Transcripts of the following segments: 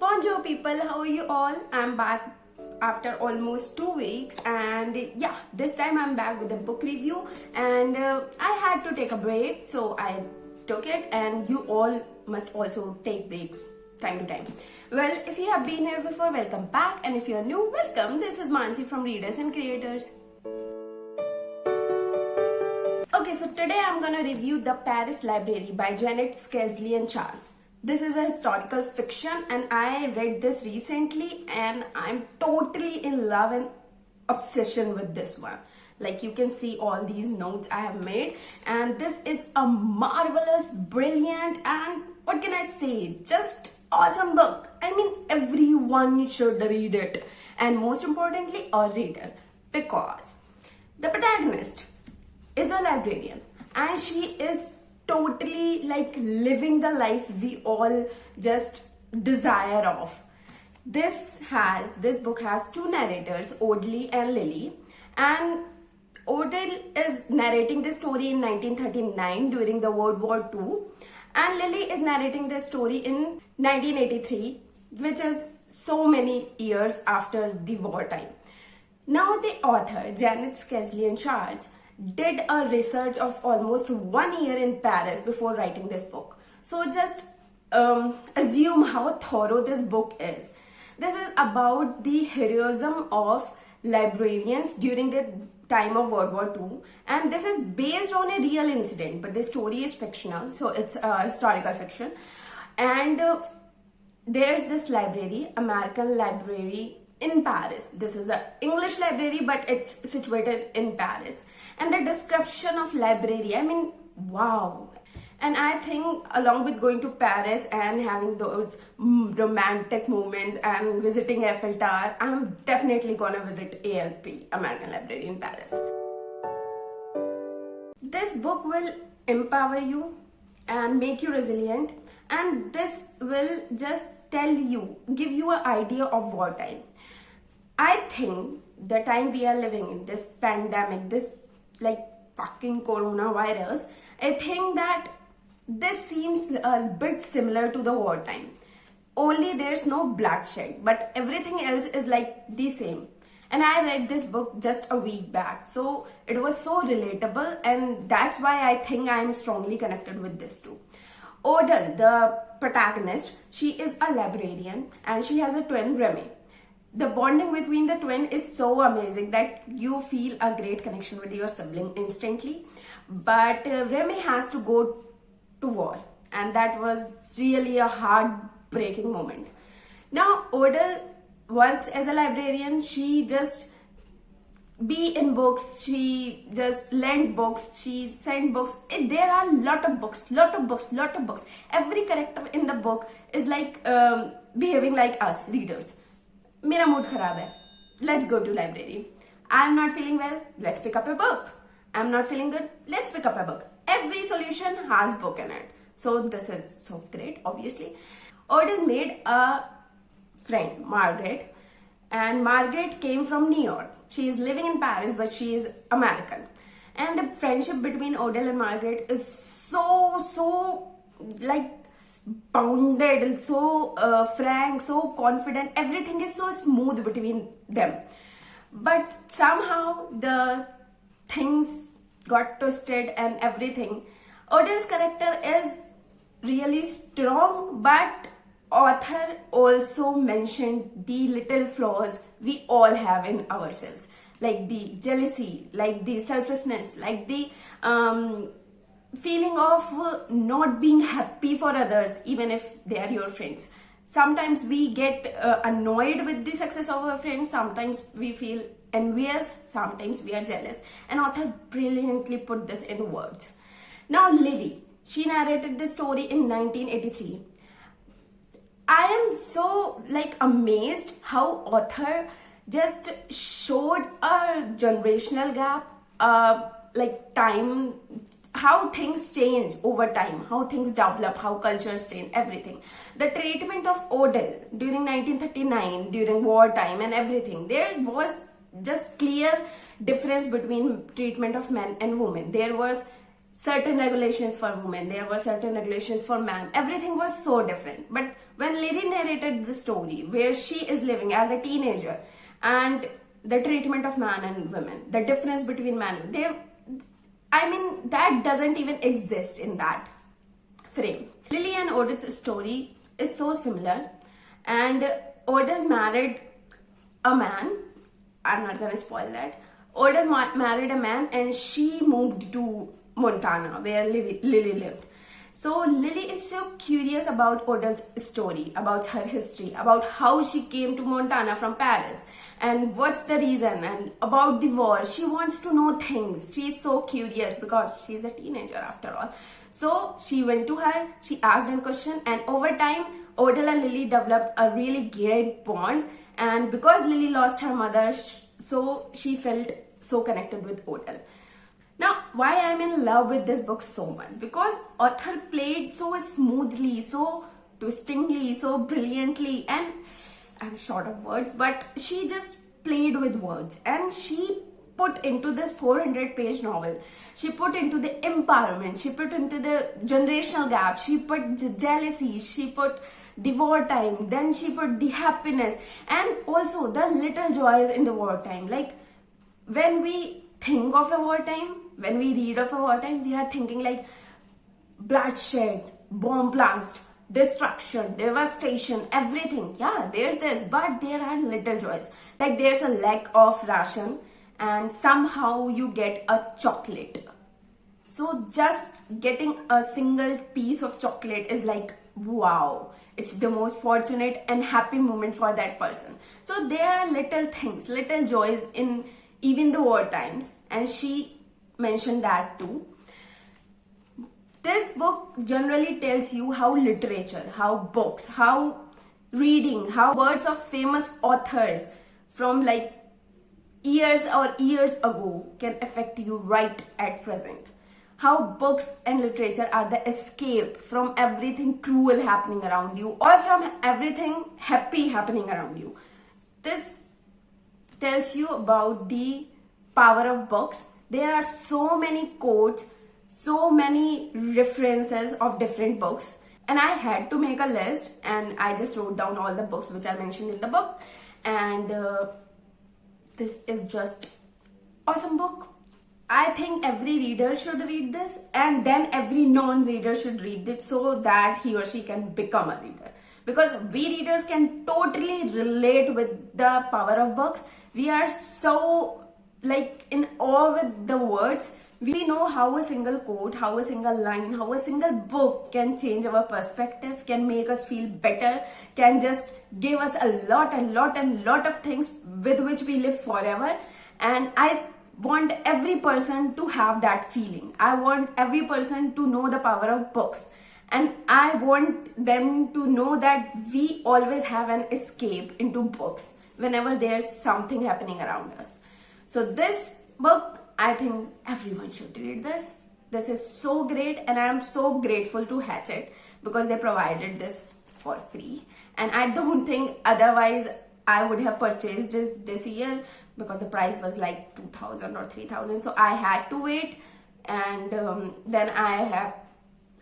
Bonjour people, how are you all? I'm back after almost 2 weeks, and yeah, this time I'm back with a book review, and I had to take a break, so I took it, and you all must also take breaks time to time. Well, if you have been here before, welcome back, and if you're new, welcome. This is Mansi from Readers and Creators. Okay, so today I'm gonna review The Paris Library by Janet Skesley and Charles. This is a historical fiction and I read this recently and I'm totally in love and obsession with this one. Like you can see all these notes I have made, and this is a marvelous, brilliant, and what can I say, just awesome book. I mean, everyone should read it, and most importantly, a reader, because the protagonist is a librarian and she is totally like living the life we all just desire of. This book has two narrators, Audley and Lily, and Audley is narrating the story in 1939 during the World War II, and Lily is narrating the story in 1983, which is so many years after the wartime. Now the author, Janet Skesley and Charles, did a research of almost 1 year in Paris before writing this book. So just assume how thorough this book is. This is about the heroism of librarians during the time of World War II, and this is based on a real incident, but the story is fictional, so it's historical fiction. And there's this library, American library in Paris. This is an English library, but it's situated in Paris. And the description of library, I mean, wow. And I think along with going to Paris and having those romantic moments and visiting Eiffel Tower, I'm definitely gonna visit ALP, American Library in Paris. This book will empower you and make you resilient, and this will just give you an idea of wartime. I think the time we are living in, this pandemic, this like fucking coronavirus, I think that this seems a bit similar to the wartime. Only there's no bloodshed, but everything else is like the same. And I read this book just a week back, so it was so relatable, and that's why I think I am strongly connected with this too. Odell, the protagonist, she is a librarian and she has a twin, Remy. The bonding between the twin is so amazing that you feel a great connection with your sibling instantly. But Remy has to go to war, and that was really a heartbreaking moment. Now, Odell works as a librarian. She just be in books, she just lend books, she send books. There are lot of books. Every character in the book is like behaving like us readers. Mera mood kharab hai, let's go to library. I'm not feeling well, let's pick up a book. I'm not feeling good, let's pick up a book. Every solution has book in it. So this is so great, obviously. Odell made a friend, Margaret, and Margaret came from New York. She is living in Paris, but she is American. And the friendship between Odell and Margaret is so like bounded, so frank, so confident. Everything is so smooth between them. But somehow the things got twisted and everything. Odell's character is really strong, but author also mentioned the little flaws we all have in ourselves, like the jealousy, like the selfishness, like the feeling of not being happy for others even if they are your friends. Sometimes we get annoyed with the success of our friends, sometimes we feel envious, sometimes we are jealous, and author brilliantly put this in words. Now Lily, she narrated this story in 1983. I am so like amazed how author just showed a generational gap, like time, how things change over time, how things develop, how cultures change, everything. The treatment of Odell during 1939, during wartime and everything, there was just clear difference between treatment of men and women. There was certain regulations for women, there were certain regulations for men. Everything was so different. But when Lily narrated the story where she is living as a teenager and the treatment of man and women, the difference between men, that doesn't even exist in that frame. Lily and Odet's story is so similar, and Odet married a man. I'm not gonna spoil that. Odet married a man and she moved to Montana where Lily lived. So Lily is so curious about Odet's story, about her history, about how she came to Montana from Paris and what's the reason, and about the war. She wants to know things. She's so curious because she's a teenager after all. So she went to her, she asked her question, and over time Odell and Lily developed a really great bond. And because Lily lost her mother, so she felt so connected with Odell. Now, why I'm in love with this book so much? Because author played so smoothly, so twistingly, so brilliantly, and I'm short of words, but she just played with words, and she put into this 400-page novel. She put into the empowerment, she put into the generational gap, she put the jealousy, she put the wartime, then she put the happiness, and also the little joys in the wartime. Like, when we think of a wartime, when we read of a wartime, we are thinking like bloodshed, bomb blast, destruction, devastation, everything. Yeah, there's this, but there are little joys. Like there's a lack of ration and somehow you get a chocolate. So just getting a single piece of chocolate is like, wow, it's the most fortunate and happy moment for that person. So there are little things, little joys in even the war times, and she mentioned that too. This book generally tells you how literature, how books, how reading, how words of famous authors from like years ago can affect you right at present. How books and literature are the escape from everything cruel happening around you or from everything happy happening around you. This tells you about the power of books. There are so many quotes, so many references of different books, and I had to make a list and I just wrote down all the books which are mentioned in the book, and this is just awesome book. I think every reader should read this, and then every non-reader should read it so that he or she can become a reader. Because we readers can totally relate with the power of books. We are so like in awe with the words. We know how a single quote, how a single line, how a single book can change our perspective, can make us feel better, can just give us a lot of things with which we live forever. And I want every person to have that feeling. I want every person to know the power of books. And I want them to know that we always have an escape into books whenever there's something happening around us. So this book, I think everyone should read this. This is so great, and I am so grateful to Hachette because they provided this for free. And I don't think otherwise I would have purchased this year because the price was like 2,000 or 3,000. So I had to wait, and then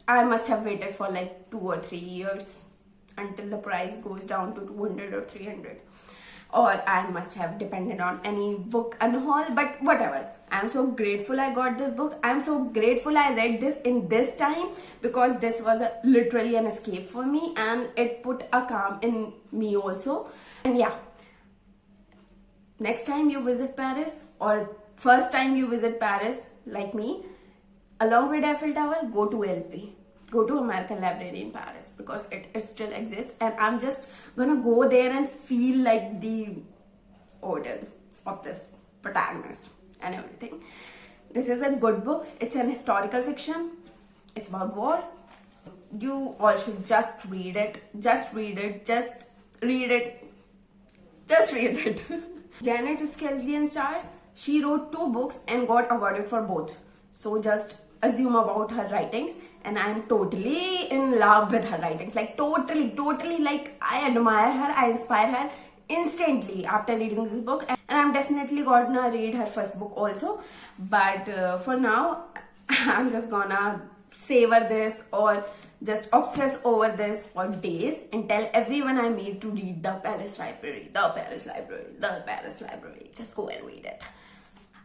I must have waited for like 2 or 3 years until the price goes down to 200 or 300. Or I must have depended on any book and haul, but whatever. I'm so grateful I got this book. I'm so grateful I read this in this time because this was literally an escape for me, and it put a calm in me also. And yeah, next time you visit Paris or first time you visit Paris like me, along with Eiffel Tower, go to LP. Go to American Library in Paris because it still exists, and I'm just gonna go there and feel like the order of this protagonist and everything. This is a good book. It's an historical fiction. It's about war. You all should just read it. Just read it. Just read it. Just read it. Janet Skelton Stars, she wrote 2 books and got awarded for both. So just assume about her writings, and I am totally in love with her writings. Like totally, like I admire her, I inspire her instantly after reading this book. And I'm definitely gonna read her first book also. But for now, I'm just gonna savor this or just obsess over this for days and tell everyone I meet to read the Paris Library, the Paris Library, the Paris Library. Just go and read it.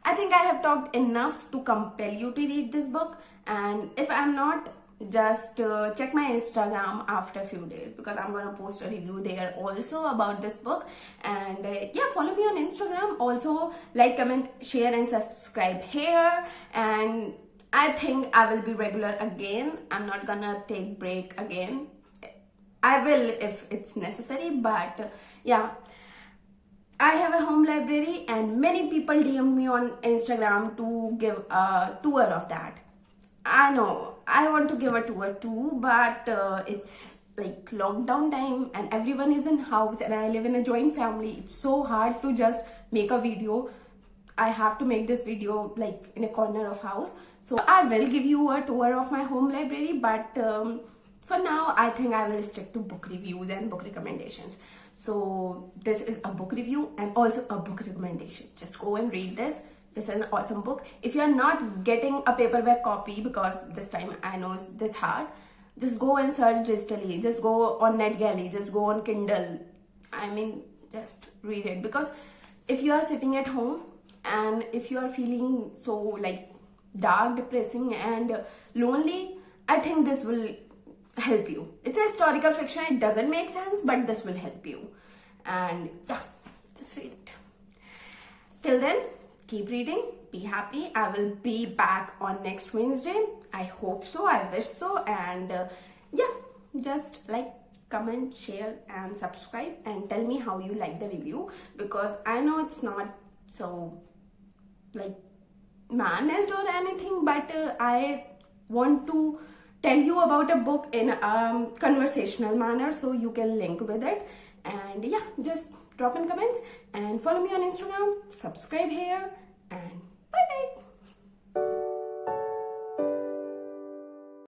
I think I have talked enough to compel you to read this book, and if I'm not, just check my Instagram after a few days, because I'm gonna post a review there also about this book. And yeah, follow me on Instagram. Also, like, comment, share, and subscribe here. And I think I will be regular again. I'm not gonna take break again. I will if it's necessary, but yeah. I have a home library and many people DM me on Instagram to give a tour of that. I know I want to give a tour too, but it's like lockdown time and everyone is in house and I live in a joint family. It's so hard to just make a video. I have to make this video like in a corner of house. So I will give you a tour of my home library, but for now I think I will stick to book reviews and book recommendations. So this is a book review and also a book recommendation. Just go and read this. This is an awesome book. If you are not getting a paperback copy, because this time I know it's this hard, just go and search digitally. Just go on NetGalley. Just go on Kindle. I mean, just read it, because if you are sitting at home and if you are feeling so like dark, depressing and lonely, I think this will help you. It's a historical fiction. It doesn't make sense, but this will help you. And yeah, just read it. Till then, keep reading, be happy. I will be back on next Wednesday. I hope so, I wish so. And yeah, just like, comment, share and subscribe and tell me how you like the review, because I know it's not so like managed or anything, but I want to tell you about a book in a conversational manner so you can link with it. And yeah, just drop in comments and follow me on Instagram, subscribe here, and bye bye.